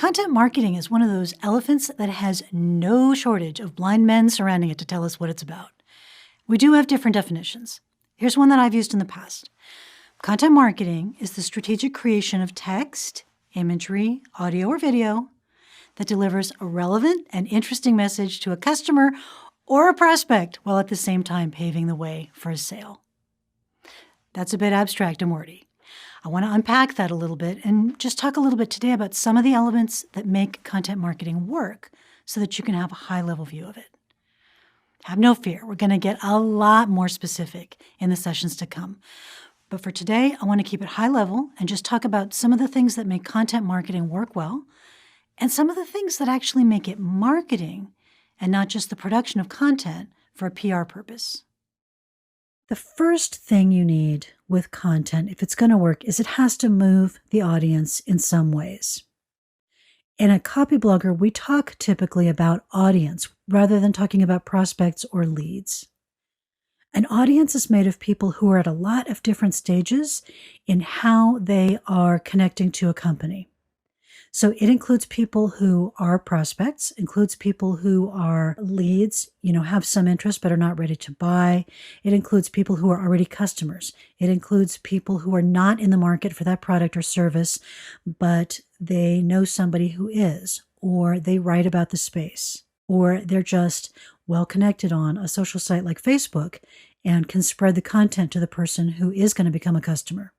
Content marketing is one of those elephants that has no shortage of blind men surrounding it to tell us what it's about. We do have different definitions. Here's one that I've used in the past. Content marketing is the strategic creation of text, imagery, audio, or video that delivers a relevant and interesting message to a customer or a prospect while at the same time paving the way for a sale. That's a bit abstract and wordy. I want to unpack that a little bit and just talk a little bit today about some of the elements that make content marketing work so that you can have a high-level view of it. Have no fear, we're going to get a lot more specific in the sessions to come. But for today, I want to keep it high level and just talk about some of the things that make content marketing work well and some of the things that actually make it marketing and not just the production of content for a PR purpose. The first thing you need with content, if it's going to work, is it has to move the audience in some ways. In a copy blogger, we talk typically about audience rather than talking about prospects or leads. An audience is made of people who are at a lot of different stages in how they are connecting to a company. So it includes people who are prospects, includes people who are leads, have some interest but are not ready to buy. It includes people who are already customers. It includes people who are not in the market for that product or service, but they know somebody who is, or they write about the space, or they're just well connected on a social site like Facebook and can spread the content to the person who is going to become a customer.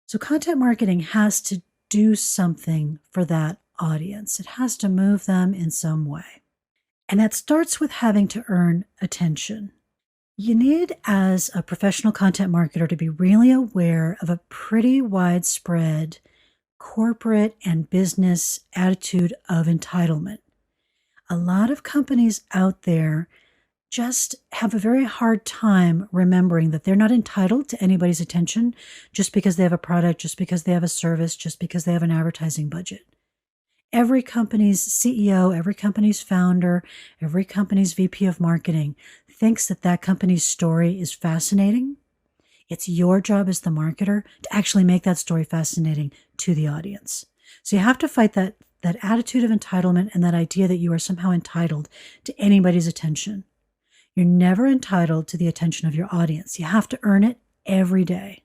So content marketing has to do something for that audience. It has to move them in some way. And that starts with having to earn attention. You need, as a professional content marketer, to be really aware of a pretty widespread corporate and business attitude of entitlement. A lot of companies out there just have a very hard time remembering that they're not entitled to anybody's attention just because they have a product, just because they have a service, just because they have an advertising budget. Every company's CEO, every company's founder, every company's VP of marketing thinks that that company's story is fascinating. It's your job as the marketer to actually make that story fascinating to the audience. So you have to fight that attitude of entitlement and that idea that you are somehow entitled to anybody's attention. You're never entitled to the attention of your audience. You have to earn it every day.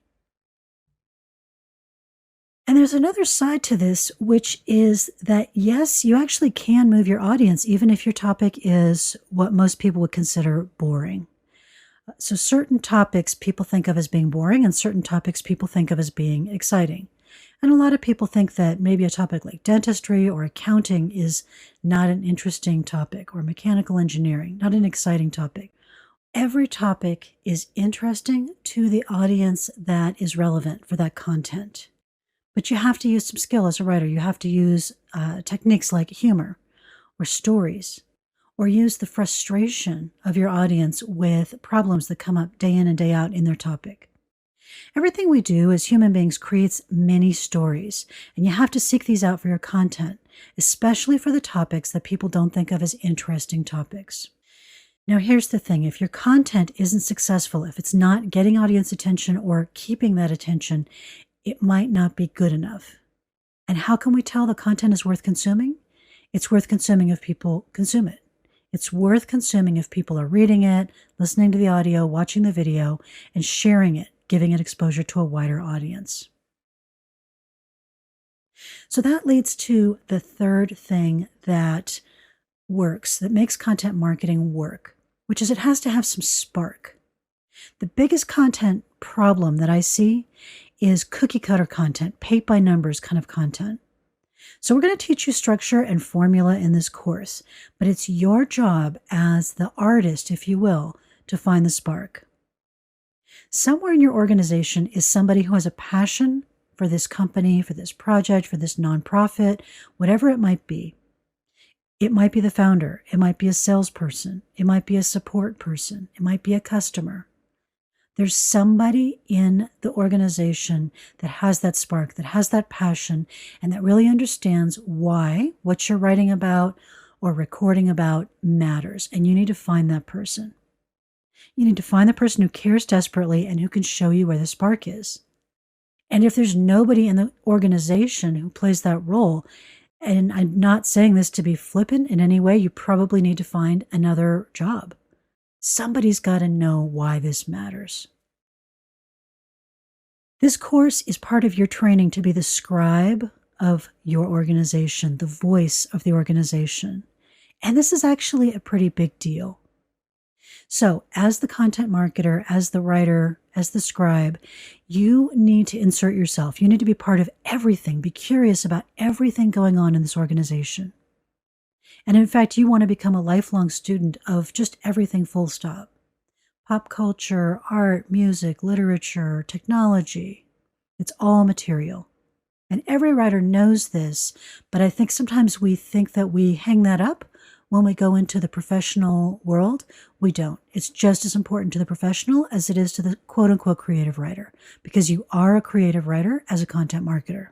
And there's another side to this, which is that, yes, you actually can move your audience, even if your topic is what most people would consider boring. So certain topics people think of as being boring, and certain topics people think of as being exciting. And a lot of people think that maybe a topic like dentistry or accounting is not an interesting topic, or mechanical engineering, not an exciting topic. Every topic is interesting to the audience that is relevant for that content. But you have to use some skill as a writer. You have to use techniques like humor or stories, or use the frustration of your audience with problems that come up day in and day out in their topic. Everything we do as human beings creates many stories, and you have to seek these out for your content, especially for the topics that people don't think of as interesting topics. Now, here's the thing. If your content isn't successful, if it's not getting audience attention or keeping that attention, it might not be good enough. And how can we tell the content is worth consuming? It's worth consuming if people consume it. It's worth consuming if people are reading it, listening to the audio, watching the video, and sharing it, giving it exposure to a wider audience. So that leads to the third thing that works, that makes content marketing work, which is it has to have some spark. The biggest content problem that I see is cookie cutter content, paint by numbers kind of content. So we're going to teach you structure and formula in this course, but it's your job as the artist, if you will, to find the spark. Somewhere in your organization is somebody who has a passion for this company, for this project, for this nonprofit, whatever it might be. It might be the founder. It might be a salesperson. It might be a support person. It might be a customer. There's somebody in the organization that has that spark, that has that passion, and that really understands why what you're writing about or recording about matters. And you need to find that person. You need to find the person who cares desperately and who can show you where the spark is. And if there's nobody in the organization who plays that role, And I'm not saying this to be flippant in any way. You probably need to find another job. Somebody's got to know why this matters. This course is part of your training to be the scribe of your organization, the voice of the organization. And this is actually a pretty big deal. So, as the content marketer, as the writer, as the scribe, you need to insert yourself. You need to be part of everything, be curious about everything going on in this organization. And in fact, you want to become a lifelong student of just everything, full stop. Pop culture, art, music, literature, technology. It's all material. And every writer knows this, but I think sometimes we think that we hang that up when we go into the professional world. We don't. It's just as important to the professional as it is to the quote unquote creative writer, because you are a creative writer as a content marketer.